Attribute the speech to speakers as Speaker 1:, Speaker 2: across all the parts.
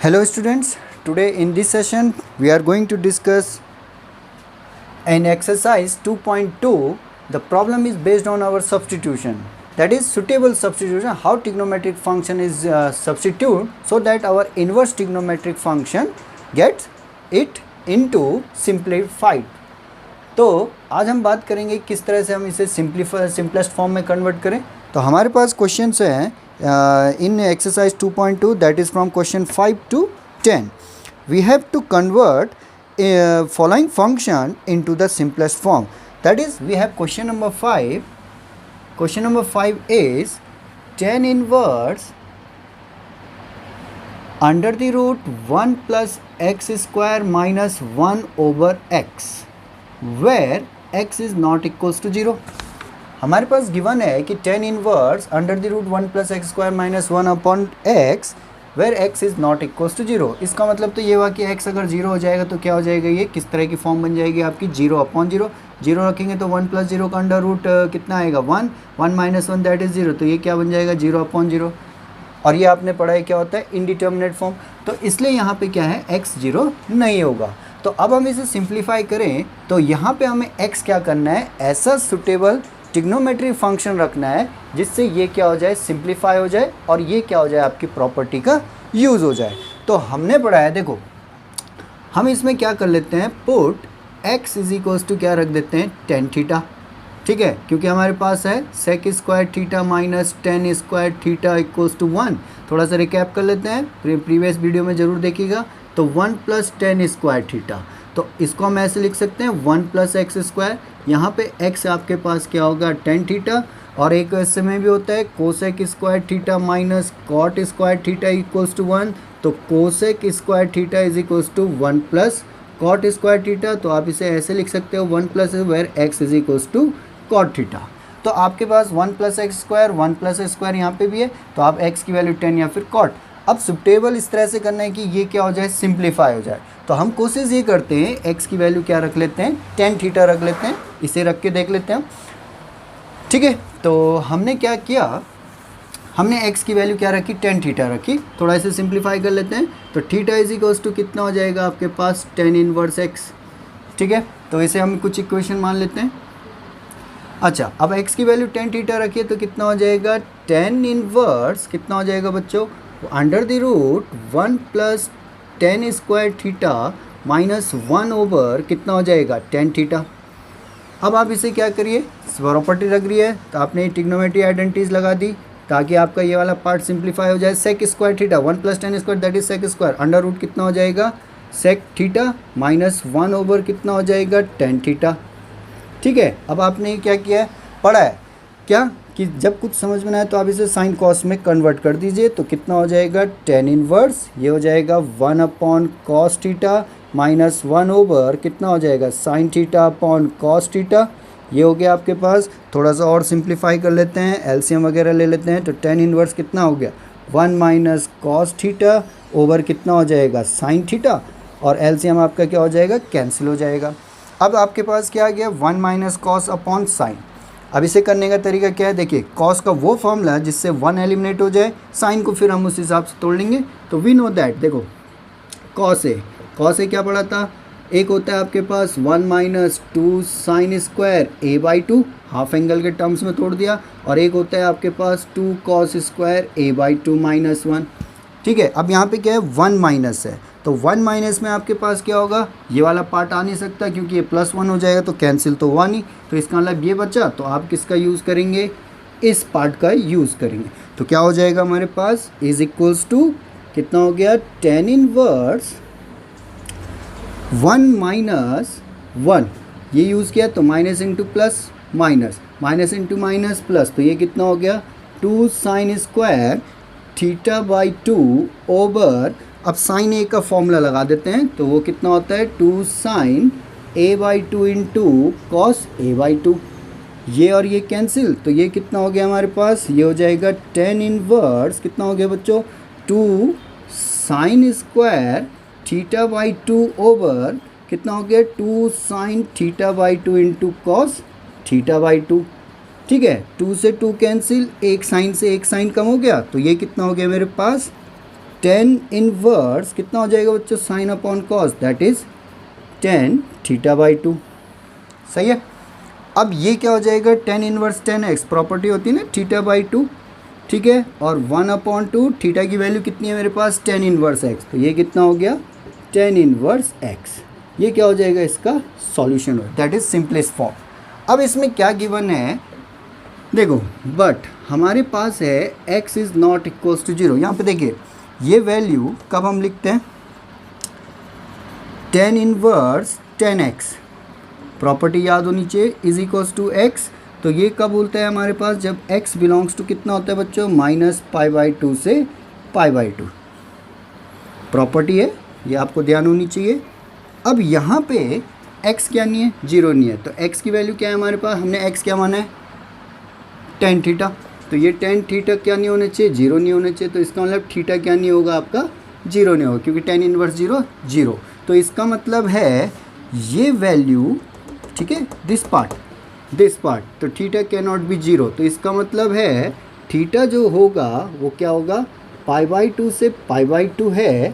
Speaker 1: Hello students, today in this session we are going to discuss an exercise 2.2. The problem is based on our substitution, that is suitable substitution, how trigonometric function is substituted so that our inverse trigonometric function gets it into simplified. तो आज हम बात करेंगे किस तरह से हम इसे सिंपलेस्ट फॉर्म में कन्वर्ट करें. तो हमारे पास क्वेश्चंस हैं in exercise 2.2, that is from question 5 to 10. We have to convert following function into the simplest form. That is, we have question number 5. Question number 5 is tan inverse under the root 1 plus x square minus 1 over x where x is not equals to 0. हमारे पास given है कि tan inverse under the root 1 plus x square minus 1 upon x where x is not equals to 0. इसका मतलब तो ये हुआ कि x अगर 0 हो जाएगा तो क्या हो जाएगा, ये किस तरह की फॉर्म बन जाएगी आपकी 0 अपॉन 0. 0 रखेंगे तो 1 प्लस 0 का अंडर रूट कितना आएगा 1, 1 माइनस 1 दैट इज़ 0. तो ये क्या बन जाएगा 0 अपॉन 0. और ये आपने पढ़ा है क्या होता है इनडिटर्मिनेट फॉर्म. तो इसलिए यहाँ पे क्या है x 0 नहीं होगा. तो अब हम इसे सिंप्लीफाई करें तो यहाँ पे हमें x क्या करना है, ऐसा सुटेबल ट्रिग्नोमेट्रिक फंक्शन रखना है जिससे ये क्या हो जाए सिंप्लीफाई हो जाए और ये क्या हो जाए आपकी प्रॉपर्टी का यूज़ हो जाए. तो हमने पढ़ा है, देखो हम इसमें क्या कर लेते हैं, put x is equals to क्या रख देते हैं टेन थीटा. ठीक है, क्योंकि हमारे पास है sec square theta minus tan square theta equals to 1. थोड़ा सा रिकैप कर लेते हैं, प्रीवियस वीडियो में ज़रूर देखिएगा. तो 1 प्लस टेन स्क्वायर थीटा, तो इसको हम ऐसे लिख सकते हैं 1 प्लस एक्स स्क्वायर. यहाँ पे x आपके पास क्या होगा टेन थीटा, और एक ऐसे में भी होता है cosec square theta minus cot square theta equals to 1. तो cosec square theta is equals to 1 plus cot square theta. तो आप इसे ऐसे लिख सकते हो 1 plus where x is equals to cot theta. तो आपके पास 1 plus x square 1 plus x square यहाँ पे भी है, तो आप x की वैल्यू 10 या फिर कॉट. अब सुटेबल इस तरह से करना है कि ये क्या हो जाए सिंप्लीफाई हो जाए. तो हम कोशिश ये करते हैं x की वैल्यू क्या रख लेते हैं टेन थीटा रख लेते हैं. इसे रख के देख लेते हैं. ठीक है, तो हमने क्या किया, हमने x की वैल्यू क्या रखी टेन थीटा रखी. थोड़ा इसे सिंप्लीफाई कर लेते हैं. तो थीटा इज इक्वल्स टू कितना हो जाएगा आपके पास टेन इनवर्स x. ठीक है, तो इसे हम कुछ इक्वेशन मान लेते हैं. अच्छा, अब x की वैल्यू टेन थीटा रखिए तो कितना हो जाएगा टेन इनवर्स कितना हो जाएगा बच्चों under the root 1 plus tan square theta minus 1 over कितना हो जाएगा टेन थीटा. अब आप इसे क्या करिए, प्रॉपर्टी लग रही है तो आपने ट्रिग्नोमेट्री आइडेंटिटीज लगा दी ताकि आपका ये वाला पार्ट सिंप्लीफाई हो जाए. Sec square theta 1 plus tan square that is sec square under the कितना हो जाएगा सेक थीटा माइनस 1 ओवर कितना हो जाएगा टेन थीटा. ठीक है, अब आपने क्या किया है, पढ़ा है क्या कि जब कुछ समझ में ना आए तो आप इसे साइन कॉस में कन्वर्ट कर दीजिए. तो कितना हो जाएगा टेन इनवर्स, ये हो जाएगा 1 upon cos theta minus 1 over कितना हो जाएगा sine theta upon cos theta. ये हो गया आपके पास. थोड़ा सा और सिंप्लीफाई कर लेते हैं, एलसीएम वगैरह ले लेते हैं. तो टेन इनवर्स कितना हो गया 1 माइनस कॉस थीटा ओवर कितना हो जाएगा साइन थीटा, और एलसीएम आपका क्या हो जाएगा कैंसिल हो जाएगा. अब आपके पास क्या आ गया 1 माइनस कॉस अपॉन साइन. अब इसे करने का तरीका क्या है, देखिए कॉस का वो फॉर्मूला जिससे 1 एलिमिनेट हो जाए, साइन को फिर हम उस हिसाब से तोड़ लेंगे. तो वी नो दैट, देखो कॉस ए क्या पड़ा था, एक होता है आपके पास 1 minus 2 sine square A by 2 half angle के टर्म्स में तोड़ दिया, और एक होता है आपके पास 2 cos square A by 2 minus 1. ठीक है, अब यहाँ पे क्या है 1 माइनस है, तो 1 माइनस में आपके पास क्या होगा, ये वाला पार्ट आ नहीं सकता क्योंकि ये प्लस 1 हो जाएगा तो कैंसिल तो हुआ नहीं. तो इसका मतलब ये बचा, तो आप किसका यूज़ करेंगे, इस पार्ट का यूज़ करेंगे. तो क्या हो जाएगा हमारे पास इज इक्वल्स टू कितना हो गया टेन इनवर्स 1 माइनस 1, ये यूज़ किया तो minus into plus minus, minus into minus plus, तो ये कितना हो गया 2 sine square theta by 2 over. अब साइन ए का फॉर्मूला लगा देते हैं, तो वो कितना होता है 2 sine A by 2 into cos A by 2. ये और ये कैंसिल, तो ये कितना हो गया हमारे पास, ये हो जाएगा टेन इनवर्स कितना हो गया बच्चों 2 sine square theta by 2 over कितना हो गया 2 sine theta by 2 into cos theta by 2. ठीक है, 2 से 2 कैंसिल, एक साइन से एक साइन कम हो गया, तो ये कितना हो गया मेरे पास टेन इनवर्स कितना हो जाएगा बच्चों, sine upon cos, that is tan theta by to. सही है। अब ये क्या हो जाएगा, tan inverse tan x, property होती है ना थीटा बाई टू, ठीक है, और वन अपॉन टू, थीटा की वैल्यू कितनी है मेरे पास, टेन इनवर्स एक्स, तो ये कितना हो गया, टेन इनवर्स एक्स। ये क्या हो जाएगा, इसका सॉल्यूशन हो, दैट इज सिंपलेस्ट फॉर्म। अब इसमें क्या गिवन है देखो, बट हमारे पास है x is not equals to zero. यहाँ पे देखिए ये वैल्यू कब हम लिखते हैं, tan inverse tan x, property याद होनी चाहिए, इज इक्वल्स टू एक्स। तो ये कब बोलते हैं हमारे पास, जब x बिलोंग्स टू कितना होता है बच्चों, माइनस पाई बाई टू से पाई बाई टू, प्रॉपर्टी है, ये आपको ध्यान होनी चाहिए। अब यहाँ पे x क्या नहीं है, जीरो नहीं है, तो x की वैल्यू क्या है हमारे पास, हमने x क्या माना है, टेन थीटा, तो ये टेन थीटा क्या नहीं होना चाहिए, जीरो नहीं होना चाहिए, तो इसका मतलब थीटा क्या नहीं होगा आपका, जीरो नहीं होगा, क्योंकि टेन इनवर्स जीरो जीरो। तो इसका मतलब है ये वैल्यू, ठीक है, दिस पार्ट, तो theta can not be zero, तो इसका मतलब है थीटा जो होगा वो क्या होगा, पाई बाई टू से पाई बाई टू है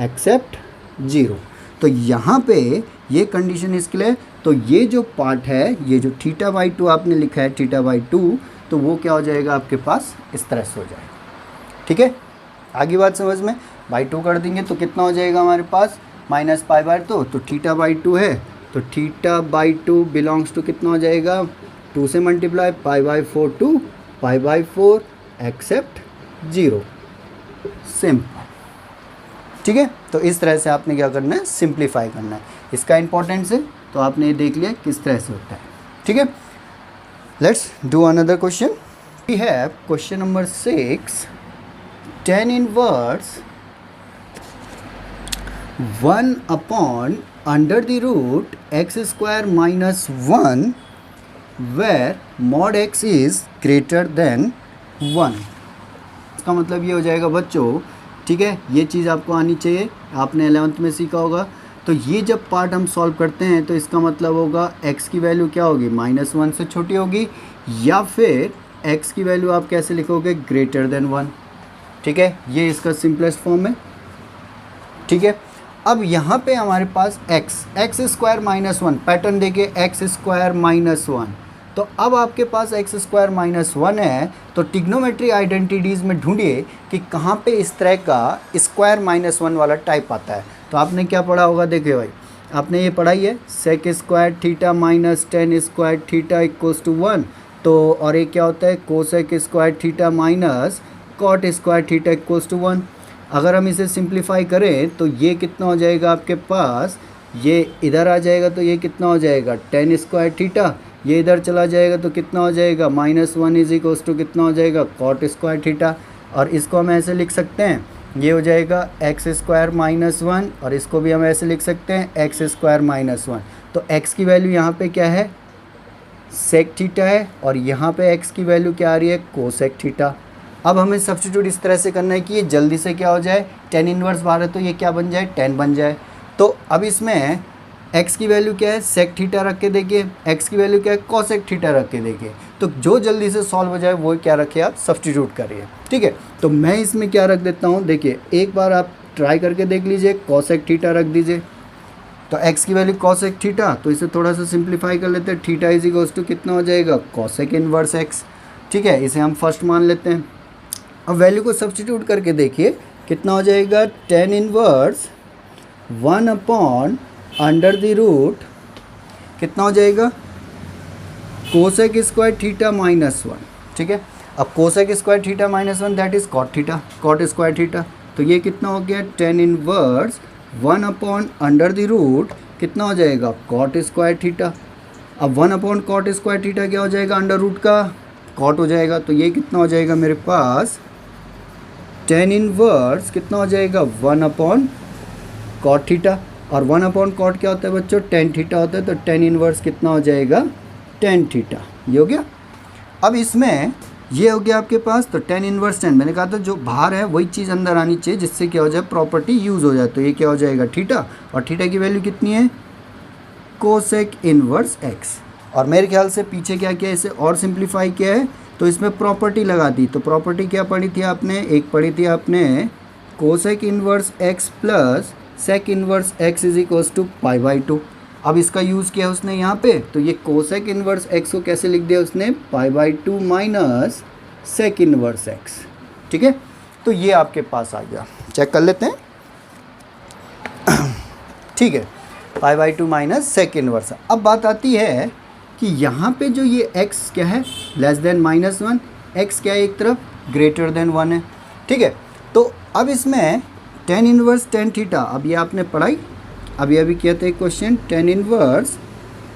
Speaker 1: एक्सेप्ट जीरो। तो यहाँ पे ये कंडीशन इसके लिए, तो ये जो पार्ट है, ये जो थीटा बाई टू आपने लिखा है, थीटा बाई टू, तो वो क्या हो जाएगा आपके पास, इस तरह से हो जाएगा। ठीक है, आगे बात समझ में, बाई टू कर देंगे तो कितना हो जाएगा हमारे पास, माइनस पाई बाई टू, तो थीटा बाई टू है, तो theta by two belongs to कितना हो जाएगा, टू से multiply pi by four two pi by four except zero, simple. ठीक है, तो इस तरह से आपने क्या करना है, सिंप्लीफाई करना है। इसका इंपॉर्टेंस है तो आपने ये देख लिया किस तरह से होता है। ठीक है, let's do another question. We have question number 6, tan inverse 1 upon under the root x square minus 1 where mod x is greater than 1। इसका मतलब ये हो जाएगा बच्चों, ठीक है, ये चीज़ आपको आनी चाहिए, आपने 11th में सीखा होगा। तो ये जब पार्ट हम सॉल्व करते हैं तो इसका मतलब होगा x की वैल्यू क्या होगी, माइनस 1 से छोटी होगी, या फिर x की वैल्यू आप कैसे लिखोगे, ग्रेटर देन 1। ठीक है, ये इसका सिंपलेस्ट फॉर्म है। ठीक है, अब यहाँ पे हमारे पास एक्स स्क्वायर माइनस 1, पैटर्न देखिए, एक्स स्क्वायर माइनस 1, तो अब आपके पास एक्स स्क्वायर माइनस 1 है, तो टिग्नोमेट्री आइडेंटिटीज़ में ढूंढिए कि कहाँ पे इस तरह का स्क्वायर माइनस 1 वाला टाइप आता है। तो आपने क्या पढ़ा होगा, देखिए भाई, आपने ये पढ़ा ही है, sec square theta minus tan square theta equals to 1। तो और ये क्या होता है, cosec square theta minus cot square theta equals to 1। अगर हम इसे सिंप्लीफाई करें तो ये कितना हो जाएगा आपके पास, ये इधर आ जाएगा तो ये कितना हो जाएगा, टेन स्क्वायर थीटा, ये इधर चला जाएगा तो कितना हो जाएगा, माइनस 1 इज इक्वल्स टू कितना हो जाएगा, कॉट स्क्वायर थीटा। और इसको हम ऐसे लिख सकते हैं, ये हो जाएगा एक्स स्क्वायर माइनस 1, और इसको भी हम ऐसे लिख सकते हैं एक्स स्क्वायर माइनस 1। तो एक्स की वैल्यू यहाँ पे क्या है, सेक थीटा है, और यहाँ पे एक्स की वैल्यू क्या आ रही है, कोसेक थीटा। अब हमें सब्स्टिट्यूट इस तरह से करना है कि ये जल्दी से क्या हो जाए, टेन इनवर्स बाहर है तो ये क्या बन जाए, 10 बन जाए। तो अब इसमें x की वैल्यू क्या है, सेक थीटा रख के देखिए, x की वैल्यू क्या है, कोसेक थीटा रख के देखिए। तो जो जल्दी से सॉल्व हो जाए वो क्या रखिए, आप सब्स्टिट्यूट करिए। ठीक है, तो मैं इसमें क्या रख देता हूँ, देखिए एक बार आप ट्राई करके देख लीजिए, कोसेक थीटा रख दीजिए। तो x की वैल्यू कोसेक थीटा, तो इसे थोड़ा सा सिंप्लीफाई कर लेते हैं, थीटा इज इक्वल्स टू कितना हो जाएगा, कोसेक इनवर्स x। ठीक है, इसे हम फर्स्ट मान लेते हैं। अब वैल्यू को सब्स्टिट्यूट करके देखिए कितना हो जाएगा, tan inverse 1 upon under the root कितना हो जाएगा, कोसेक स्क्वायर थीटा माइनस 1। ठीक है, अब cosec square theta minus 1 that is cot theta, cot square theta, तो ये कितना हो गया, tan inverse 1 upon under the root कितना हो जाएगा, कॉट स्क्वायर थीटा। अब 1 अपॉन कॉट स्क्वायर थीटा क्या हो जाएगा, अंडर रूट का कॉट हो जाएगा, तो ये कितना हो जाएगा मेरे पास, टेन इनवर्स कितना हो जाएगा, 1 अपॉन कॉट थीटा, और 1 अपॉन कॉट क्या होता है बच्चों, टेन थीटा होता है, तो टेन इनवर्स कितना हो जाएगा, टेन थीटा। ये हो गया। अब इसमें ये हो गया आपके पास, तो टेन इनवर्स 10, मैंने कहा था जो बाहर है वही चीज़ अंदर आनी चाहिए जिससे क्या हो जाए, प्रॉपर्टी यूज़ हो जाए। तो ये क्या हो जाएगा, थीटा, और थीटा की वैल्यू कितनी है, कोसेक इनवर्स एक्स। और मेरे ख्याल से पीछे क्या किया, इसे और सिंप्लीफाई किया है, तो इसमें प्रॉपर्टी लगा दी। तो प्रॉपर्टी क्या पढ़ी थी आपने, एक पढ़ी थी आपने cosec inverse x plus sec inverse x is equals to pi by two. अब इसका यूज़ किया उसने यहाँ पे, तो ये कोसेक इनवर्स एक्स को कैसे लिख दिया उसने, pi by two minus sec inverse x. ठीक है, तो ये आपके पास आ गया, चेक कर लेते हैं। ठीक है, pi by two minus sec inverse. अब बात आती है कि यहाँ पे जो ये x क्या है, less than minus one, x क्या है एक तरफ, ग्रेटर देन वन है। ठीक है, तो अब इसमें टेन इनवर्स टेन थीटा, अब ये आपने पढ़ाई, अभी किया था एक question, tan inverse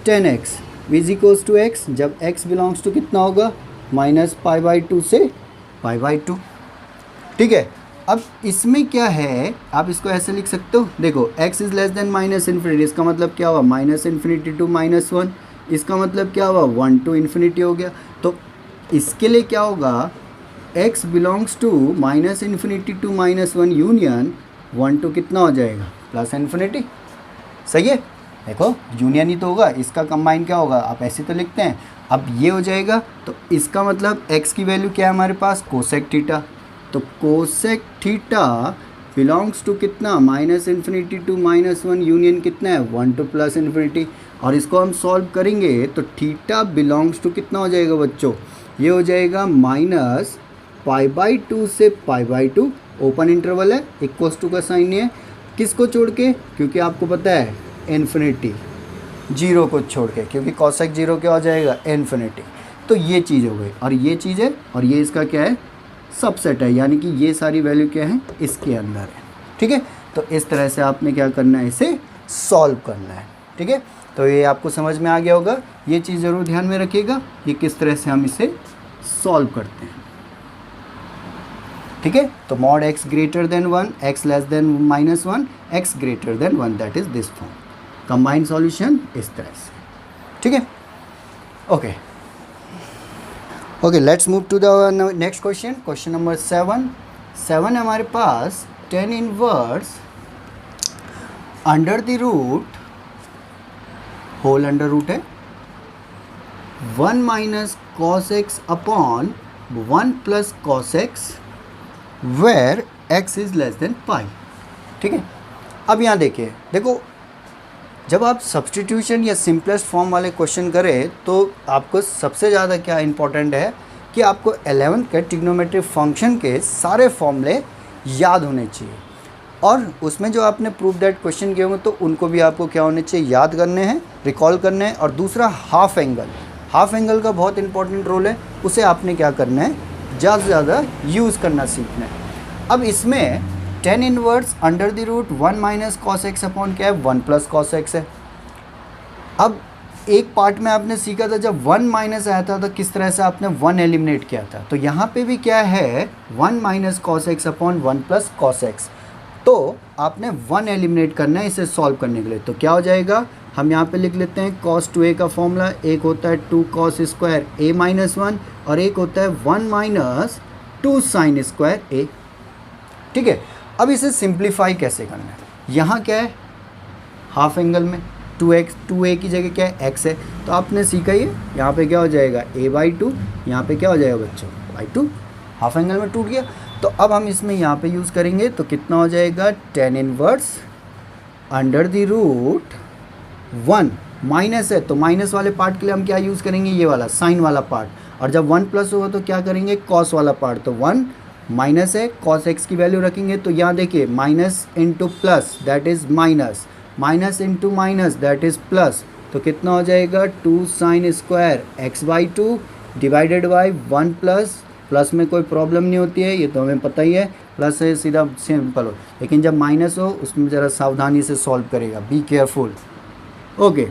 Speaker 1: tan x is equals to x, जब x बिलोंग्स टू कितना होगा, माइनस पाई बाई टू से पाई बाई टू। ठीक है, अब इसमें क्या है, आप इसको ऐसे लिख सकते हो, देखो x is less than minus infinity, इसका मतलब क्या हुआ, minus infinity to minus one, इसका मतलब क्या हुआ, वन टू इन्फिनिटी हो गया। तो इसके लिए क्या होगा, x belongs to minus infinity to minus one union one to कितना हो जाएगा, प्लस इन्फिनिटी। सही है, देखो यूनियन ही तो होगा, इसका कंबाइन क्या होगा, आप ऐसे तो लिखते हैं। अब ये हो जाएगा, तो इसका मतलब x की वैल्यू क्या है हमारे पास, कोसेक थीटा। तो कोसेक थीटा बिलोंग्स टू कितना, minus infinity to minus one union कितना है, वन टू प्लस इन्फिनिटी। और इसको हम सॉल्व करेंगे तो थीटा बिलोंग्स टू कितना हो जाएगा बच्चों, ये हो जाएगा माइनस पाई बाई टू से पाई बाई टू, ओपन इंटरवल है, इक्वल्स टू का साइन नहीं है, किसको छोड़ के, क्योंकि आपको पता है इन्फिनिटी, जीरो को छोड़ के, क्योंकि कॉसेक जीरो क्या हो जाएगा, इन्फिनिटी। तो ये चीज़ हो गई, और ये चीज़ है, और ये इसका क्या है, सबसेट है, यानी कि ये सारी वैल्यू क्या है, इसके अंदर है। ठीक है, तो इस तरह से आपने क्या करना है, इसे सॉल्व करना है। ठीक है, तो ये आपको समझ में आ गया होगा, ये चीज़ ज़रूर ध्यान में रखिएगा, ये किस तरह से हम इसे सॉल्व करते हैं। ठीक है, तो mod x greater than one, x less than minus one, x greater than one, that is this form. Combined solution इस तरह से। ठीक है, okay okay, let's move to the next question, question number 7 हमारे पास tan inverse under the root, whole under root है, 1 minus cos x upon 1 plus cos x where x is less than pi. ठीक है, अब यहाँ देखिए, देखो जब आप सब्सटीट्यूशन या सिंपलेस्ट फॉर्म वाले क्वेश्चन करें तो आपको सबसे ज़्यादा क्या इंपॉर्टेंट है कि आपको 11th के ट्रिग्नोमेट्रिक फंक्शन के सारे फॉर्मूले याद होने चाहिए, और उसमें जो आपने प्रूफ दैट क्वेश्चन किए होंगे तो उनको भी आपको क्या होने चाहिए, याद करने हैं, रिकॉल करने हैं। और दूसरा हाफ एंगल का बहुत इंपॉर्टेंट रोल है, उसे आपने क्या करना है, ज़्यादा से ज़्यादा यूज़ करना सीखना है। अब इसमें tan inverse under the root 1 minus cos x upon क्या है, 1 प्लस कॉस एक्स है। अब एक पार्ट में आपने सीखा था जब 1 माइनस आया था तो किस तरह से आपने 1 एलिमिनेट किया था, तो यहाँ पे भी क्या है, 1 minus cos x upon 1 plus cos x. तो आपने 1 एलिमिनेट करना है इसे सॉल्व करने के लिए, तो क्या हो जाएगा, हम यहाँ पे लिख लेते हैं cos 2a का फॉर्मूला, एक होता है 2 cos स्क्वायर a माइनस 1 और एक होता है 1 माइनस 2 साइन स्क्वायर a। ठीक है, अब इसे सिंप्लीफाई कैसे करना है, यहाँ क्या है, हाफ एंगल में 2a की जगह क्या है, x है, तो आपने सीखा ही है, यहाँ पे क्या हो जाएगा a/2, यहाँ पे क्या हो जाएगा बच्चों, by2, हाफ एंगल में टूट गया। तो अब हम इसमें यहाँ पे यूज़ करेंगे तो कितना हो जाएगा, tan inverse under the root 1 minus है, तो माइनस वाले पार्ट के लिए हम क्या यूज़ करेंगे, ये वाला साइन वाला पार्ट, और जब 1 प्लस होगा तो क्या करेंगे, कॉस वाला पार्ट। तो 1 माइनस है, कॉस एक्स की वैल्यू रखेंगे, तो यहाँ देखिए minus into plus that is minus, minus into minus that is plus, तो कितना हो जाएगा 2 sine square x/2 divided by 1 plus में कोई प्रॉब्लम नहीं होती है, ये तो हमें पता ही है, प्लस है सीधा सिंपल हो, लेकिन जब माइनस हो उसमें ज़रा सावधानी से सॉल्व करेगा, बी केयरफुल। ओके,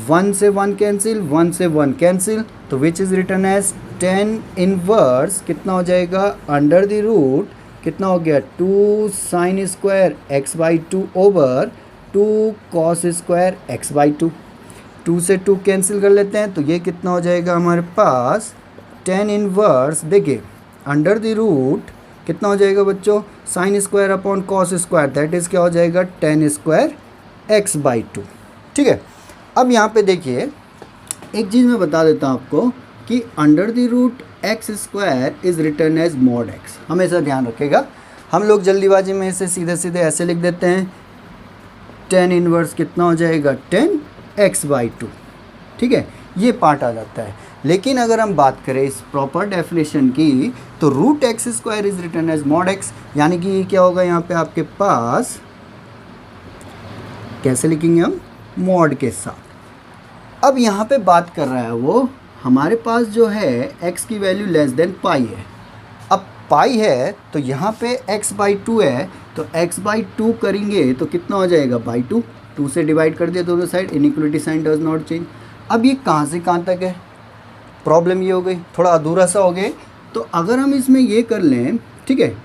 Speaker 1: 1 से 1 कैंसिल, 1 से 1 कैंसिल, तो which is return as 10 inverse कितना हो जाएगा, अंडर द रूट कितना हो गया, 2 sine square x/2 over 2 cos square x/2, 2 से 2 कैंसिल कर लेते हैं, तो ये कितना हो जाएगा हमारे पास 10 इनवर्स, देखिए अंडर द रूट कितना हो जाएगा बच्चों, sine square upon cos square, that is क्या हो जाएगा 10 स्क्वायर x/2। ठीक है, अब यहाँ पे देखिए एक चीज़ मैं बता देता हूँ आपको कि under the root x square is return as mod x, हमेशा ध्यान रखेगा। हम लोग जल्दीबाजी में इसे सीधे सीधे ऐसे लिख देते हैं, टेन इनवर्स कितना हो जाएगा 10x/2। ठीक है, ये पार्ट आ जाता है। लेकिन अगर हम बात करें इस प्रॉपर डेफिनेशन की तो root x square is written as mod x, यानी कि क्या होगा यहाँ पे आपके पास, कैसे लिखेंगे हम, मॉड के साथ। अब यहाँ पे बात कर रहा है वो, हमारे पास जो है x की वैल्यू लेस देन पाई है। अब पाई है तो यहाँ पे x/2 है, तो x/2 करेंगे तो कितना हो जाएगा बाई 2, 2 से डिवाइड कर दिया दोनों side, inequality sign does not change. अब ये कहाँ से कहाँ तक है, प्रॉब्लम ये हो गई, थोड़ा अधूरा सा हो गया। तो अगर हम इसमें ये कर लें, ठीक है,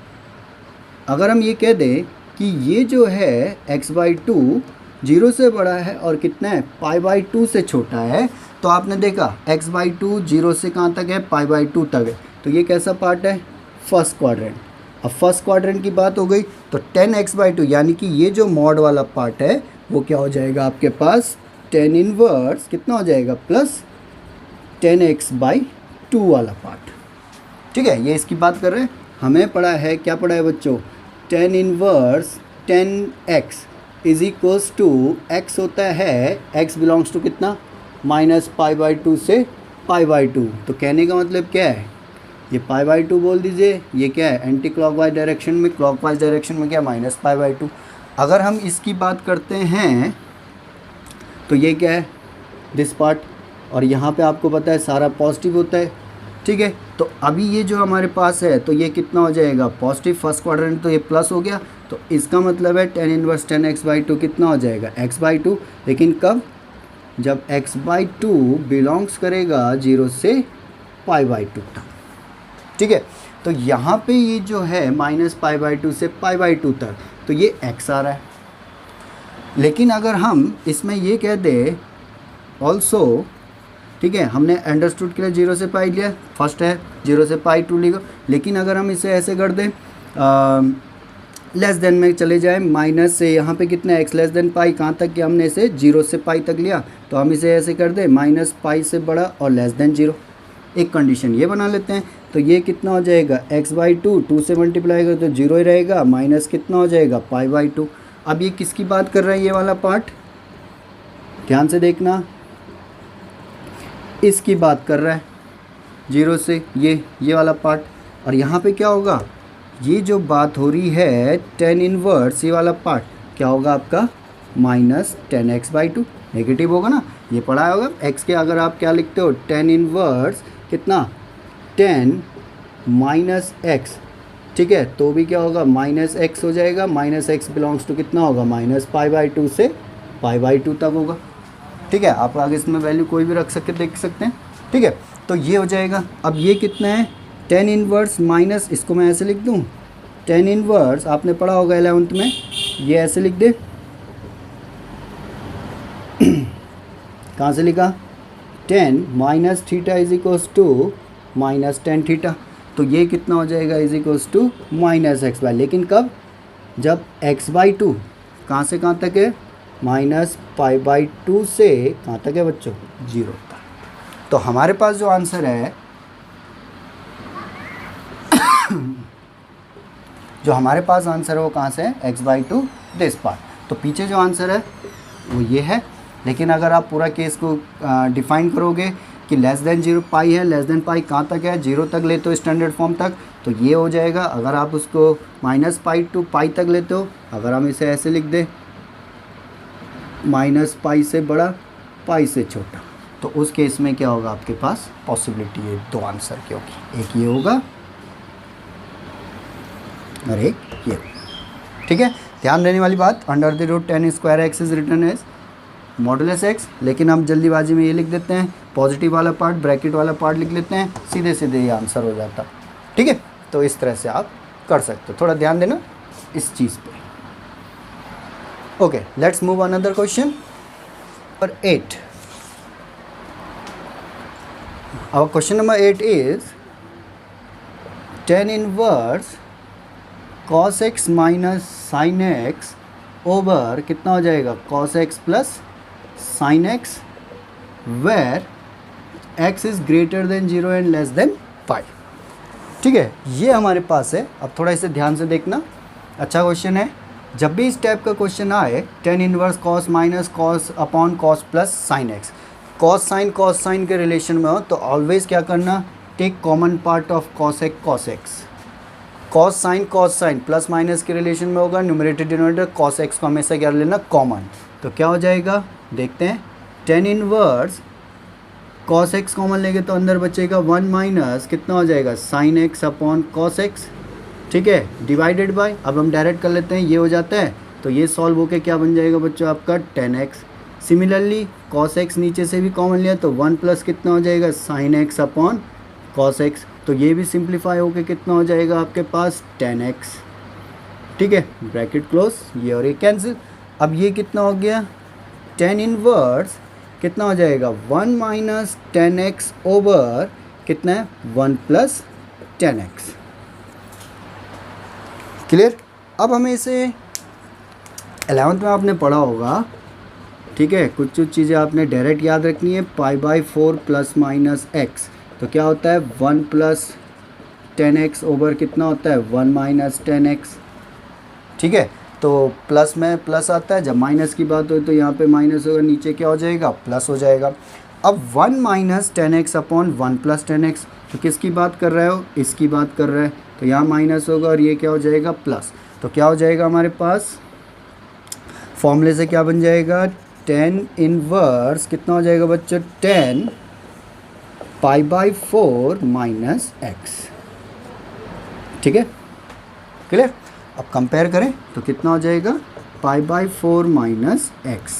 Speaker 1: अगर हम ये कह दें कि ये जो है x/2 0 से बड़ा है और कितना है पाई/2 से छोटा है, तो आपने देखा x/2 0 से कहाँ तक है, पाई/2 तक है, तो ये कैसा पार्ट है, फर्स्ट क्वाड्रेंट। अब फर्स्ट क्वाड्रेंट की बात हो गई तो 10x/2 यानी कि ये जो मॉड वाला पार्ट है वो क्या हो जाएगा आपके पास, 10 इनवर्स कितना हो जाएगा प्लस 10x/2 वाला पार्ट। ठीक है, ये इसकी बात कर रहे हैं। हमें पढ़ा है, क्या पढ़ा है बच्चों, 10 inverse 10x is equals to, x होता है, x बिलोंग्स टू कितना, -पाई/2 से पाई/2। तो कहने का मतलब क्या है, ये पाई/2 बोल दीजिए, ये क्या है एंटी क्लॉकवाइज डायरेक्शन में, क्लॉकवाइज डायरेक्शन में क्या -पाई/2। अगर हम इसकी बात करते हैं तो ये क्या है दिस पार्ट, और यहाँ पे आपको पता है सारा पॉजिटिव होता है। ठीक है, तो अभी ये जो हमारे पास है तो ये कितना हो जाएगा पॉजिटिव, फर्स्ट क्वाड्रेंट तो ये प्लस हो गया, तो इसका मतलब है 10 इनवर्स 10x/2 कितना हो जाएगा x/2। लेकिन कब, जब x/2 बिलोंग्स करेगा 0 से पाई/2 तक। ठीक है, तो यहाँ पे ये जो है -पाई/2 से पाई/2 तक, तो ये x आ रहा है। लेकिन अगर हम इसमें ये कह दें ऑल्सो, ठीक है, हमने अंडरस्टूड के लिए 0 से पाई लिया, फर्स्ट है 0 से पाई/2 लिखो। लेकिन अगर हम इसे ऐसे कर दें, लेस देन में चले जाए, माइनस से यहाँ पे कितना x लेस देन पाई, कहाँ तक कि हमने इसे 0 से पाई तक लिया, तो हम इसे ऐसे कर दें -पाई से बड़ा और लेस देन 0। एक कंडीशन ये बना लेते हैं, तो ये कितना हो जाएगा x/2, 2 से मल्टीप्लाई कर तो 0 ही रहेगा, माइनस कितना हो जाएगा पाई/2। अब ये किसकी बात कर रहा है, ये वाला पार्ट ध्यान से देखना, इसकी बात कर रहा है 0 से ये वाला पार्ट। और यहाँ पे क्या होगा, ये जो बात हो रही है 10 इनवर्स ये वाला पार्ट क्या होगा आपका -10x/2, नेगेटिव होगा ना, ये पढ़ा होगा। x के अगर आप क्या लिखते हो 10 इनवर्स कितना 10 -x, ठीक है, तो भी क्या होगा -x हो जाएगा, -x बिलोंग्स टू कितना होगा -पाई/2 से पाई/2 तक होगा। ठीक है, आप आगे इसमें वैल्यू कोई भी रख सकते, देख सकते हैं। ठीक है, तो ये हो जाएगा। अब ये कितना है 10 इनवर्स माइनस, इसको मैं ऐसे लिख दूँ 10 इनवर्स, आपने पढ़ा होगा 11th में, ये ऐसे लिख दे कहाँ से लिखा 10 minus theta is equals to -10 theta, तो ये कितना हो जाएगा इज इक्वल्स टू -x/, लेकिन कब, जब x/2 कहाँ से कहाँ तक है -पाई/2 से कहाँ तक है बच्चों 0 तक। तो हमारे पास जो आंसर है वो कहाँ से है x/2 दिस पार्ट। तो पीछे जो आंसर है वो ये है। लेकिन अगर आप पूरा केस को डिफाइन करोगे कि लेस देन 0 पाई है, लेस देन पाई कहाँ तक है 0 तक लेते हो स्टैंडर्ड फॉर्म तक, तो ये हो जाएगा। अगर आप उसको -पाई टू पाई तक लेते हो, अगर हम इसे ऐसे लिख दें -पाई से बड़ा पाई से छोटा, तो उस केस में क्या होगा आपके पास पॉसिबिलिटी है 2 आंसर की होगी, एक ये होगा और एक ये। ठीक है, ध्यान देने वाली बात, under the root 10 square x is written as modulus x. लेकिन हम जल्दीबाजी में ये लिख देते हैं, पॉजिटिव वाला पार्ट ब्रैकेट वाला पार्ट लिख लेते हैं, सीधे सीधे ये आंसर हो जाता। ठीक है, तो इस तरह से आप कर सकते हो, थोड़ा ध्यान देना इस चीज़ पे। Okay, let's move another question number 8। Our question number 8 is 10 inverse cos x minus sin x over कितना हो जाएगा cos x plus sin x where x is greater than 0 and less than 5। ठीक है, ये हमारे पास है। अब थोड़ा इसे ध्यान से देखना, अच्छा क्वेश्चन है। जब भी इस टाइप का क्वेश्चन आए, tan inverse cos minus cos upon cos plus sine x, cos sine के रिलेशन में हो तो ऑलवेज क्या करना, take common part of cos x. Cos sine plus minus के रिलेशन में होगा, न्यूमरेटर डिनोमिनेटर कॉस एक्स को हमेशा क्या लेना, कॉमन। तो क्या हो जाएगा, देखते हैं। Tan inverse cos x common लेंगे तो अंदर बचेगा 1 माइनस कितना हो जाएगा, sine x upon cos x, ठीक है, डिवाइडेड बाय, अब हम डायरेक्ट कर लेते हैं, ये हो जाता है तो ये सॉल्व होके क्या बन जाएगा बच्चों आपका 10x। सिमिलरली कॉस एक्स नीचे से भी कॉमन लिया तो 1 प्लस कितना हो जाएगा, sine x upon cos x, तो ये भी सिंप्लीफाई होके कितना हो जाएगा आपके पास 10x, ठीक है, ब्रैकेट क्लोज, ये और ये कैंसिल। अब ये कितना हो गया, टेन इनवर्स कितना हो जाएगा, 1 माइनस 10x ओवर कितना है, 1 प्लस 10x। क्लियर। अब हमें इसे 11th में आपने पढ़ा होगा, ठीक है, कुछ चीज़ें आपने डायरेक्ट याद रखनी है। π/4 प्लस माइनस एक्स, तो क्या होता है 1 प्लस 10x ओवर कितना होता है 1 माइनस 10x, ठीक है। तो प्लस में प्लस आता है, जब माइनस की बात हो तो यहाँ पे माइनस होगा, नीचे क्या हो जाएगा, प्लस हो जाएगा। अब 1 minus 10x upon 1 plus 10x, तो किसकी बात कर रहे हो, इसकी बात कर रहे हैं, तो यहाँ माइनस होगा और ये क्या हो जाएगा, प्लस। तो क्या हो जाएगा हमारे पास, फॉर्मूले से क्या बन जाएगा, 10 इनवर्स कितना हो जाएगा बच्चों, 10 π/4 माइनस एक्स, ठीक है, क्लियर। अब कंपेयर करें तो कितना हो जाएगा, π/4 माइनस एक्स,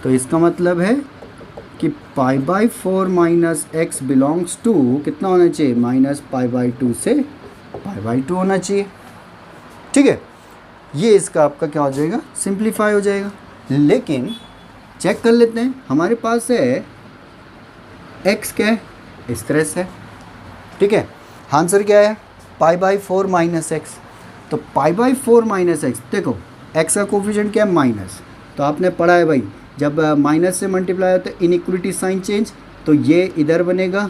Speaker 1: तो इसका मतलब है कि π/4 माइनस एक्स बिलोंग्स टू कितना होना चाहिए, माइनस π/2 से π/2 होना चाहिए, ठीक है। ये इसका आपका क्या हो जाएगा, सिंप्लीफाई हो जाएगा। लेकिन चेक कर लेते हैं, हमारे पास है x क्या है, इस तरह से, ठीक है। आंसर क्या है, π/4 माइनस एक्स, तो π/4 माइनस एक्स, देखो x का कोफिशिएंट क्या है, माइनस, तो आपने पढ़ा है भाई, जब माइनस से मल्टीप्लाई होता है इनइक्वलिटी साइन चेंज, तो ये इधर बनेगा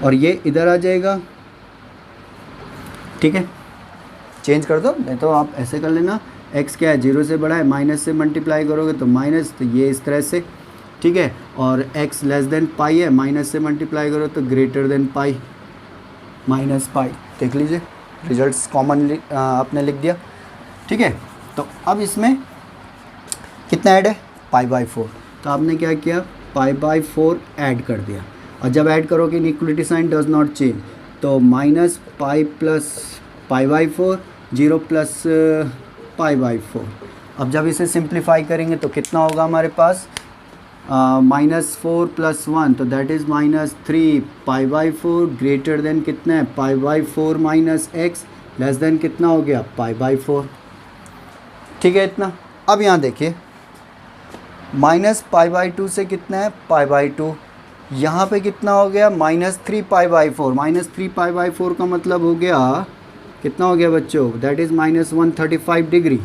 Speaker 1: और ये इधर आ जाएगा, ठीक है, चेंज कर दो, नहीं तो आप ऐसे कर लेना, x क्या है 0 से बड़ा है, माइनस से मल्टीप्लाई करोगे तो माइनस, तो ये इस तरह से, ठीक है, और x लेस देन पाई है, माइनस से मल्टीप्लाई करो तो greater than pi, minus pi, देख लीजिए रिजल्ट्स कॉमन आपने लिख दिया, ठीक है। तो अब इसमें कितना ऐड है, π/4, तो आपने क्या किया, π/4 ऐड कर दिया, और जब ऐड करोगे inequality sign does not change, तो माइनस पाई प्लस π/4, 0 प्लस π/4। अब जब इसे सिंप्लीफाई करेंगे तो कितना होगा हमारे पास, -4 + 1, तो दैट इज़ -3 π/4 ग्रेटर देन कितना है, π/4 माइनस एक्स लेस देन कितना हो गया, π/4, ठीक है इतना। अब यहाँ देखिए -π/2 से कितना है, π/2, यहाँ पे कितना हो गया, -3 π/4, -3 π/4 का मतलब हो गया कितना हो गया बच्चों, दैट इज़ -135 डिग्री,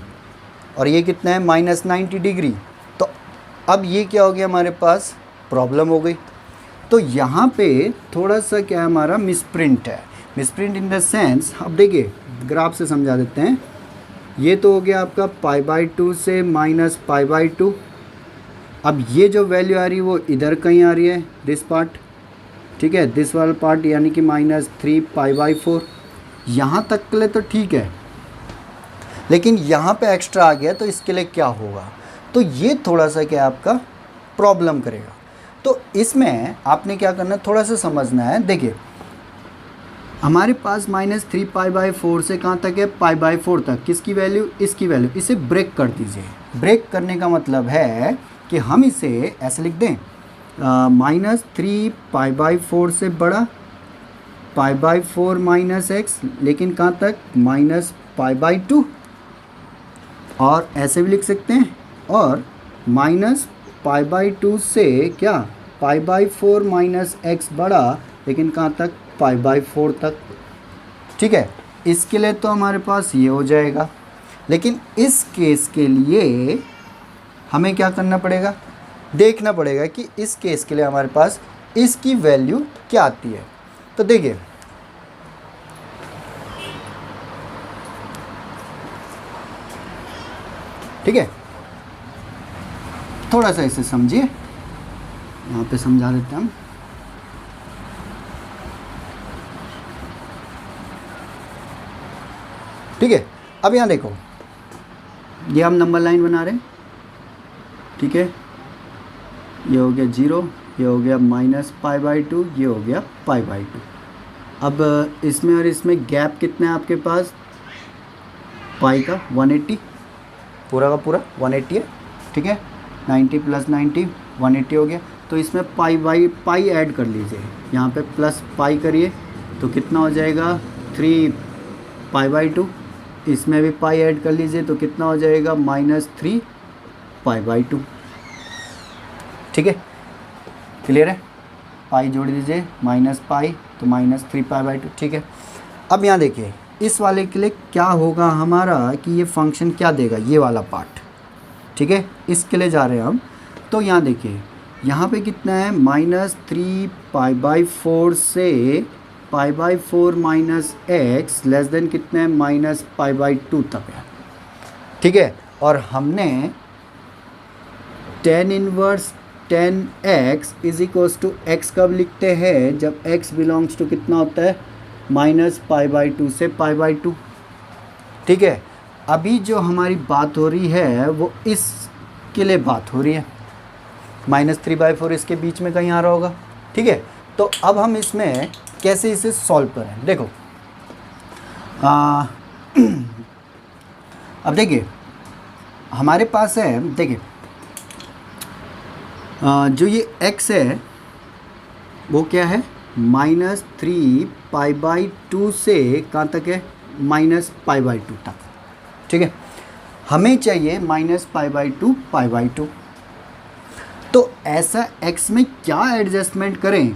Speaker 1: और ये कितना है, -90 डिग्री। तो अब ये क्या हो गया हमारे पास, प्रॉब्लम हो गई। तो यहाँ पे थोड़ा सा क्या है, हमारा मिसप्रिंट है, मिसप्रिंट इन द सेंस, अब देखिए ग्राफ से समझा देते हैं। ये तो हो गया आपका π/2 से -π/2, अब ये जो वैल्यू आ रही है वो इधर कहीं आ रही है, दिस पार्ट, ठीक है, दिस वाला पार्ट, यानी कि -3 π/4, यहाँ तक के लिए तो ठीक है, लेकिन यहाँ पे एक्स्ट्रा आ गया, तो इसके लिए क्या होगा, तो ये थोड़ा सा क्या आपका प्रॉब्लम करेगा। तो इसमें आपने क्या करना है, थोड़ा सा समझना है। देखिए हमारे पास -3 π/4 से कहाँ तक है, π/4 तक, किसकी वैल्यू, इसकी वैल्यू, इसे ब्रेक कर दीजिए। ब्रेक करने का मतलब है कि हम इसे ऐसे लिख दें, -3 π/4 से बड़ा, π/4 माइनस एक्स, लेकिन कहाँ तक, -π/2, और ऐसे भी लिख सकते हैं, और -π/2 से क्या, π/4 माइनस एक्स बड़ा, लेकिन कहाँ तक, π/4 तक, ठीक है। इसके लिए तो हमारे पास ये हो जाएगा, लेकिन इस केस के लिए हमें क्या करना पड़ेगा, देखना पड़ेगा कि इस केस के लिए हमारे पास इसकी वैल्यू क्या आती है। तो देखिए ठीक है, थोड़ा सा इसे समझिए, यहाँ पे समझा देते हैं हम। ठीक है, अब यहाँ देखो, ये हम नंबर लाइन बना रहे हैं, ठीक है, ये हो गया 0, ये हो गया -π/2, ये हो गया π/2। अब इसमें और इसमें गैप कितना है आपके पास, पाई का 180, पूरा का पूरा 180 है, ठीक है, 90 + 90 180 हो गया। तो इसमें पाई ऐड कर लीजिए, यहाँ पे प्लस पाई करिए तो कितना हो जाएगा 3π/2, इसमें भी पाई ऐड कर लीजिए तो कितना हो जाएगा -3π/2। ठीक है, क्लियर है, पाई जोड़ दीजिए -π तो -3π/2। ठीक है, अब यहाँ देखिए इस वाले के लिए क्या होगा हमारा कि ये फंक्शन क्या देगा, ये वाला पार्ट, ठीक है, इसके लिए जा रहे हैं हम। तो यहाँ देखिए यहाँ पे कितना है -3π/4 से π/4 - x लेस देन कितना है -π/2 तक है, ठीक है। और हमने tan inverse tan x is equals to x कब लिखते हैं, जब x बिलोंग्स टू कितना होता है -π/2 से π/2। ठीक है, अभी जो हमारी बात हो रही है वो इसके लिए बात हो रही है, -3/4 इसके बीच में कहीं आ रहा होगा। ठीक है, तो अब हम इसमें कैसे इसे सॉल्व करें, देखो अब देखिए हमारे पास है, देखिए जो ये x है वो क्या है -3π/2 से कहाँ तक है -π/2 तक। ठीक है, हमें चाहिए -π/2 π/2। तो ऐसा x में क्या एडजस्टमेंट करें,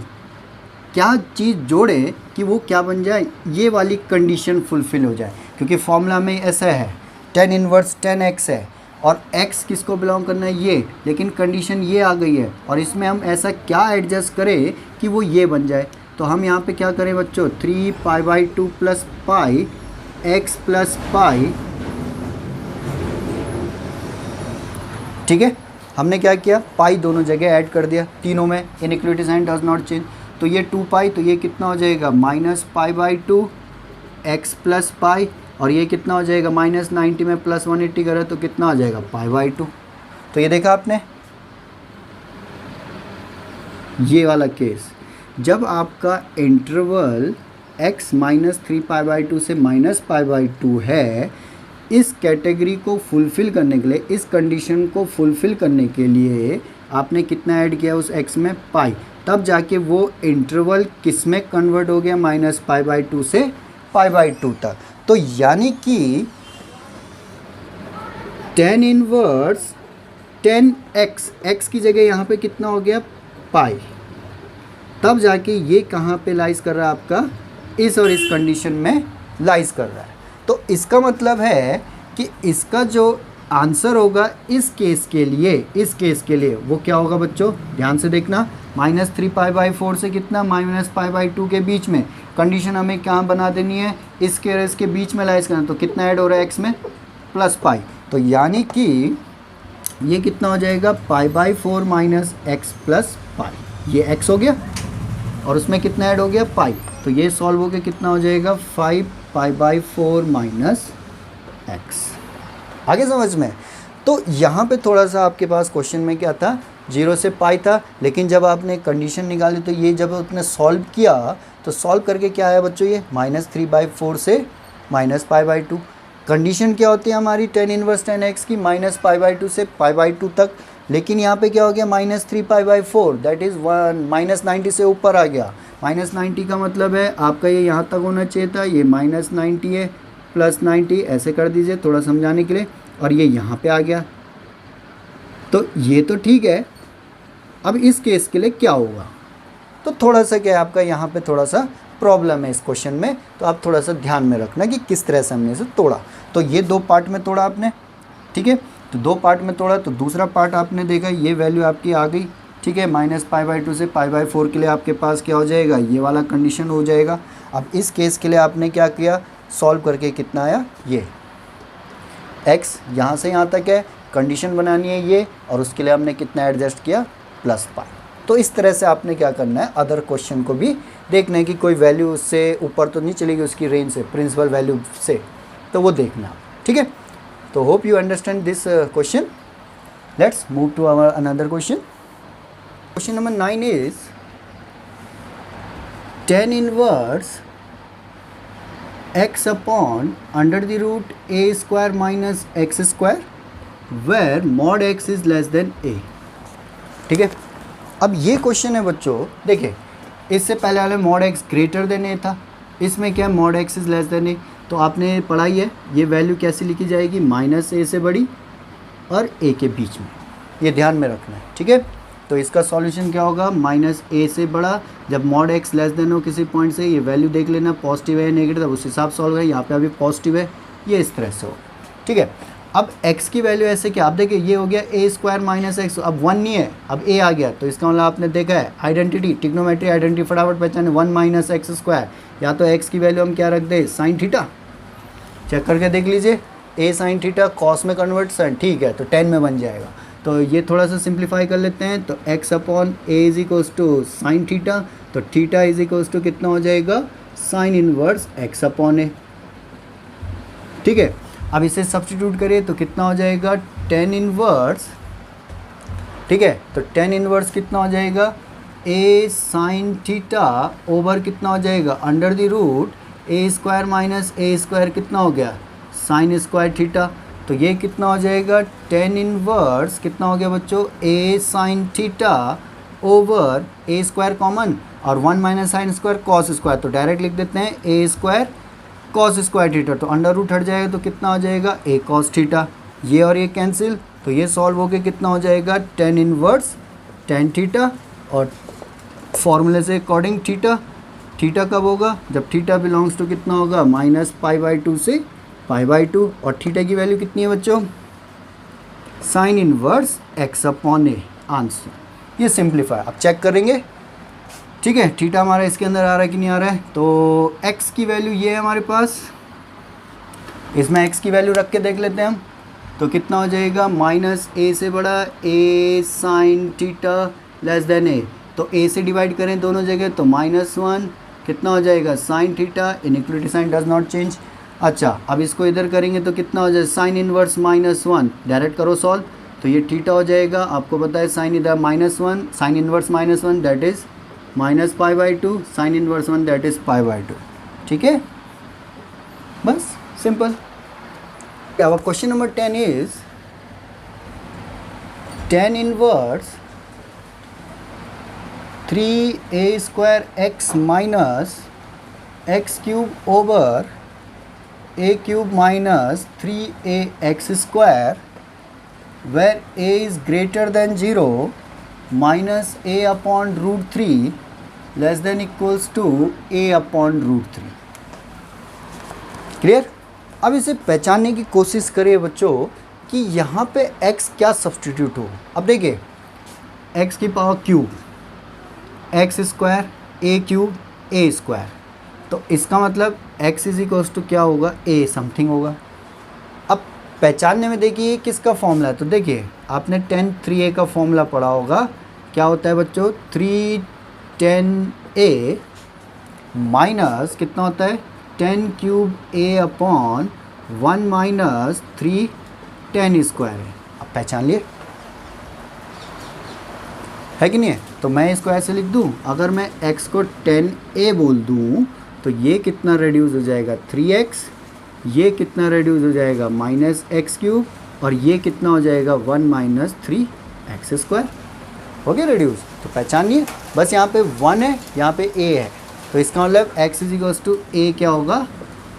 Speaker 1: क्या चीज़ जोड़े कि वो क्या बन जाए, ये वाली कंडीशन फुलफ़िल हो जाए। क्योंकि फॉर्मूला में ऐसा है tan इनवर्स tan x है और x किसको बिलोंग करना है ये, लेकिन कंडीशन ये आ गई है और इसमें हम ऐसा क्या एडजस्ट करें कि वो ये बन जाए। तो हम यहाँ पे क्या करें बच्चों, 3π/2 + पाई x + पाई। ठीक है, हमने क्या किया, पाई दोनों जगह ऐड कर दिया, तीनों में inequality sign does not change. तो ये 2π, तो ये कितना हो जाएगा -π/2 x + पाई, और ये कितना हो जाएगा -90 में +180 करें तो कितना हो जाएगा π/2। तो ये देखा आपने, ये वाला केस जब आपका इंटरवल x -3π/2 से -π/2 है, इस कैटेगरी को फुलफ़िल करने के लिए, इस कंडीशन को फुलफ़िल करने के लिए आपने कितना ऐड किया उस x में, पाई, तब जाके वो इंटरवल किस में कन्वर्ट हो गया -π/2 से π/2 तक। तो यानी कि tan इनवर्स tan x की जगह यहाँ पे कितना हो गया पाई, तब जाके ये कहाँ पे लाइज कर रहा है आपका, इस और इस कंडीशन में लाइज कर रहा है। तो इसका मतलब है कि इसका जो आंसर होगा इस केस के लिए, इस केस के लिए वो क्या होगा बच्चों, ध्यान से देखना, -3π/4 से कितना -π/2 के बीच में कंडीशन हमें कहाँ बना देनी है, इसके और इसके बीच में लाइज करना। तो कितना ऐड हो रहा है x में, +π। तो यानी कि ये कितना हो जाएगा π/4 - x + पाई, ये x हो गया और उसमें कितना ऐड हो गया पाई। तो ये सॉल्व हो के कितना हो जाएगा 5π/4 - x। आगे समझ में। तो यहाँ पे थोड़ा सा आपके पास क्वेश्चन में क्या था, 0 से पाई था, लेकिन जब आपने कंडीशन निकाली तो ये जब आपने सॉल्व किया तो सॉल्व करके क्या आया बच्चों, ये -3/4 से -π/2। कंडीशन क्या होती है हमारी tan इनवर्स tan x की, -π/2 से π/2 तक, लेकिन यहाँ पे क्या हो गया -3π/4, दैट इज़ -90 से ऊपर आ गया। -90 का मतलब है आपका ये यहाँ तक होना चाहिए था, ये -90 है, +90 ऐसे कर दीजिए थोड़ा समझाने के लिए, और ये यहाँ पे आ गया। तो ये तो ठीक है, अब इस केस के लिए क्या होगा, तो थोड़ा सा क्या है आपका यहाँ पे थोड़ा सा प्रॉब्लम है इस क्वेश्चन में, तो आप थोड़ा सा ध्यान में रखना कि किस तरह से हमने इसे तोड़ा। तो ये 2 पार्ट में तोड़ा आपने, ठीक है, तो 2 पार्ट में तोड़ा। तो दूसरा पार्ट आपने देखा, ये वैल्यू आपकी आ गई, ठीक है, -π/2 से π/4 के लिए आपके पास क्या हो जाएगा, ये वाला कंडीशन हो जाएगा। अब इस केस के लिए आपने क्या किया, सॉल्व करके कितना आया, ये x यहाँ से यहाँ तक है, कंडीशन बनानी है ये, और उसके लिए हमने कितना एडजस्ट किया, प्लस पाई। तो इस तरह से आपने क्या करना है, अदर क्वेश्चन को भी देखना है कि कोई वैल्यू उससे ऊपर तो नहीं चलेगी उसकी रेंज से, प्रिंसिपल वैल्यू से, तो वो देखना। ठीक है, तो hope you understand this question. Let's move to our another question. Question number 9 is tan inverse x upon under the root a square minus x square where mod x is less than a। ठीक है, अब ये question है बच्चों, देखिए इससे पहले वाले mod x greater then a था, इसमें क्या mod x is less than a। तो आपने पढ़ाई है, ये वैल्यू कैसे लिखी जाएगी, माइनस a से बड़ी और a के बीच में, ये ध्यान में रखना है। ठीक है, तो इसका सॉल्यूशन क्या होगा, माइनस a से बड़ा, जब mod x लेस देन हो किसी पॉइंट से, ये वैल्यू देख लेना पॉजिटिव है या नेगेटिव, तब उस हिसाब सॉल्व है। यहाँ पे अभी पॉजिटिव है, ये इस तरह से हो। ठीक है, अब x की वैल्यू ऐसे कि आप देखिए ये हो गया a स्क्वायर माइनस एक्स, अब 1 नहीं है, अब a आ गया, तो इसका मतलब आपने देखा है आइडेंटिटी, टिग्नोमेट्री आइडेंटिटी फटाफट पहचाने, 1 माइनस एक्स स्क्वायर, या तो x की वैल्यू हम क्या रख दें, साइन थीटा, चेक करके देख लीजिए, a साइन थीटा कॉस में कन्वर्ट साइन, ठीक है, तो 10 में बन जाएगा। तो ये थोड़ा सा सिंप्लीफाई कर लेते हैं, तो x upon a is equals to sine theta, तो थीटा इज इक्वल्स टू कितना हो जाएगा, sine inverse x upon a। ठीक है, अब इसे सब्स्टिट्यूट करिए तो कितना हो जाएगा, tan इनवर्स, ठीक है, तो tan इनवर्स कितना हो जाएगा, a साइन थीटा ओवर कितना हो जाएगा, under the root a square minus a square कितना हो गया, साइन स्क्वायर थीटा। तो ये कितना हो जाएगा, tan इनवर्स कितना हो गया बच्चों, a sine theta over a square common, और 1 minus sine square cos square, तो डायरेक्ट लिख देते हैं a square cos square theta, तो अंडर रूट हट जाएगा, तो कितना हो जाएगा, a कॉस थीटा, ये और ये कैंसिल, तो ये सॉल्व होके कितना हो जाएगा, tan इनवर्स tan थीटा, और फॉर्मूले से अकॉर्डिंग थीटा कब होगा, जब थीटा बिलोंग्स टू कितना होगा, माइनस π/2 से π/2, और थीटा की वैल्यू कितनी है बच्चों, sign inverse x upon a, answer. ये सिंप्लीफाई अब चेक करेंगे। ठीक है, थीटा हमारा इसके अंदर आ रहा है कि नहीं आ रहा है, तो x की वैल्यू ये है हमारे पास, इसमें x की वैल्यू रख के देख लेते हैं हम, तो कितना हो जाएगा, माइनस a से बड़ा a sine theta less than a, तो a से डिवाइड करें दोनों जगह, तो -1 कितना हो जाएगा, sine theta, inequality sign does not change. अच्छा, अब इसको इधर करेंगे तो कितना हो जाएगा, साइन इनवर्स -1, डायरेक्ट करो सॉल्व, तो ये थीटा हो जाएगा, आपको पता है साइन इधर -1, sine inverse -1 that is minus π/2, sine inverse 1 that is π/2। ठीक है, बस सिंपल। अब question number 10 is tan inverse 3a square x minus x cube over a cube minus 3ax square where a is greater than 0 minus a upon root 3 less than equals to a upon root 3। Clear? अब इसे पहचानने की कोशिश करिए बच्चों कि यहाँ पे x क्या सब्सटीट्यूट हो। अब देखिए x की power cube, x square, a cube, a square, तो इसका मतलब x इज इक्वल्स टू क्या होगा, a समथिंग होगा। अब पहचानने में देखिए किसका फॉर्मूला है, तो देखिए आपने 10 3a का फॉर्मूला पढ़ा होगा, क्या होता है बच्चों, 3 10a माइनस कितना होता है 10 cube a upon 1 minus 3 10 square है। अब पहचान लिए है कि नहीं है, तो मैं इसको ऐसे लिख दूँ, अगर मैं x को 10a बोल दूँ तो ये कितना रेड्यूस हो जाएगा 3x, ये कितना रेड्यूस हो जाएगा माइनस एक्स क्यूब, और ये कितना हो जाएगा 1 माइनस 3x स्क्वायर, हो गया रेड्यूस। तो पहचानिए, बस यहाँ पे 1 है, यहाँ पे a है, तो इसका मतलब x is equals to a क्या होगा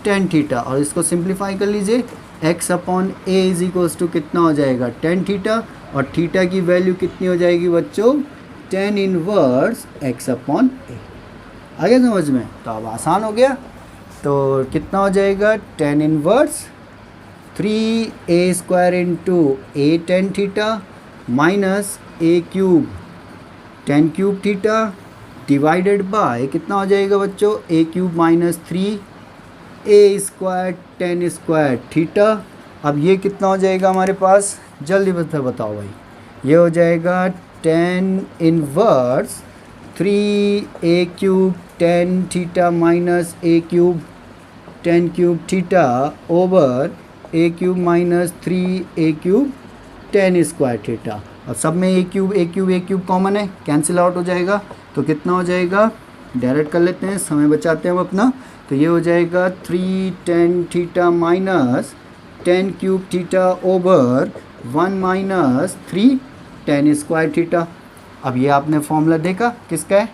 Speaker 1: tan थीटा, और इसको सिंप्लीफाई कर लीजिए, x upon a is equals to कितना हो जाएगा tan थीटा, और थीटा की वैल्यू कितनी हो जाएगी बच्चों tan inverse x upon a। आ गया समझ में? तो अब आसान हो गया, तो कितना हो जाएगा tan inverse 3a square into a tan theta minus a cube tan cube theta divided by कितना हो जाएगा बच्चों a cube minus 3 a square tan square theta. अब ये कितना हो जाएगा हमारे पास जल्दी बताओ भाई। ये हो जाएगा 10 inverse 3a³ tan theta minus a³ tan³ theta over a³ minus 3a³ tan square theta. और सब में a³ कॉमन है, कैंसिल आउट हो जाएगा। तो कितना हो जाएगा, डायरेक्ट कर लेते हैं, समय बचाते हैं हम अपना। तो ये हो जाएगा 3 tan theta minus tan³ theta over 1 minus 3 tan square theta. अब ये आपने फॉर्मूला देखा किसका है,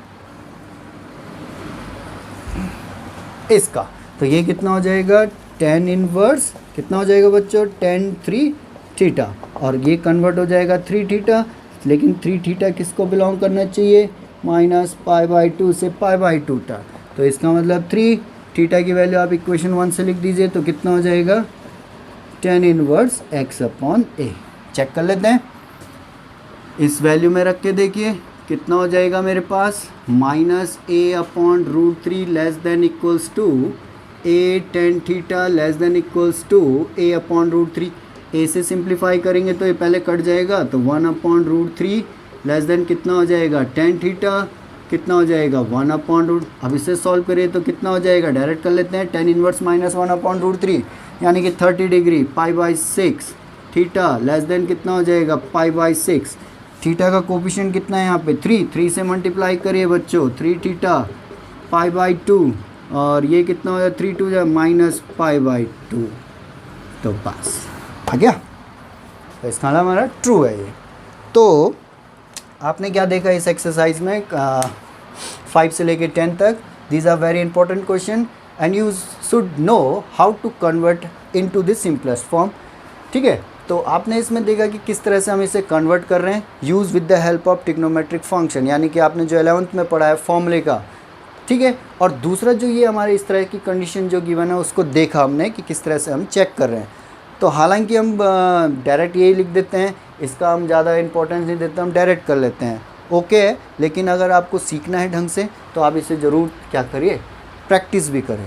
Speaker 1: इसका। तो ये कितना हो जाएगा, tan इनवर्स कितना हो जाएगा बच्चों, tan 3 थीटा। और ये कन्वर्ट हो जाएगा 3 थीटा, लेकिन 3 थीटा किसको बिलोंग करना चाहिए, माइनस π/2 से π/2 था। तो इसका मतलब 3 थीटा की वैल्यू आप इक्वेशन 1 से लिख दीजिए। तो कितना हो जाएगा, tan इनवर्स x/a। चेक कर लेते हैं, इस वैल्यू में रख के देखिए कितना हो जाएगा मेरे पास, -a/√3 less than equals to a tan theta less than equals to a/√3। a से सिंप्लीफाई करेंगे तो ये पहले कट जाएगा, तो 1/√3 लेस देन कितना हो जाएगा, tan थीटा कितना हो जाएगा 1/√। अब इसे सॉल्व करिए तो कितना हो जाएगा, डायरेक्ट कर लेते हैं, tan इनवर्स माइनस 1/√3 यानी कि 30 डिग्री π/6 थीटा लेस देन कितना हो जाएगा π/6। थीटा का कोफिशिएंट कितना है यहाँ पे 3 से मल्टीप्लाई करिए बच्चों, 3 थीटा π/2 और ये कितना हो जाए 3 2 जाए -π/2। तो बस आ गया, तो इसका मतलब हमारा ट्रू है ये। तो आपने क्या देखा इस एक्सरसाइज में 5 से लेके 10 तक, these are very important question and you should know how to convert into this simplest form. ठीक है, तो आपने इसमें देखा कि किस तरह से हम इसे कन्वर्ट कर रहे हैं, use with the help of trigonometric function, यानी कि आपने जो 11th में पढ़ा है फॉर्मूले का। ठीक है, और दूसरा जो ये हमारे इस तरह की कंडीशन जो गिवन है उसको देखा हमने कि किस तरह से हम चेक कर रहे हैं। तो हालांकि हम डायरेक्ट यही लिख देते हैं, इसका हम ज़्यादा इंपॉर्टेंस नहीं देते, हम डायरेक्ट कर लेते हैं, ओके है। लेकिन अगर आपको सीखना है ढंग से तो आप इसे ज़रूर क्या करिए, प्रैक्टिस भी करें।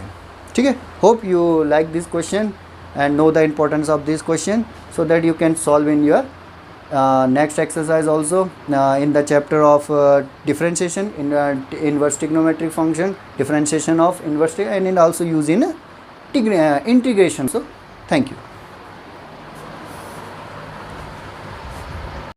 Speaker 1: ठीक है, hope you like this question and know the importance of this question so that you can solve in your next exercise also in the chapter of differentiation in inverse trigonometric function, differentiation of inverse and also use in integration. So thank you.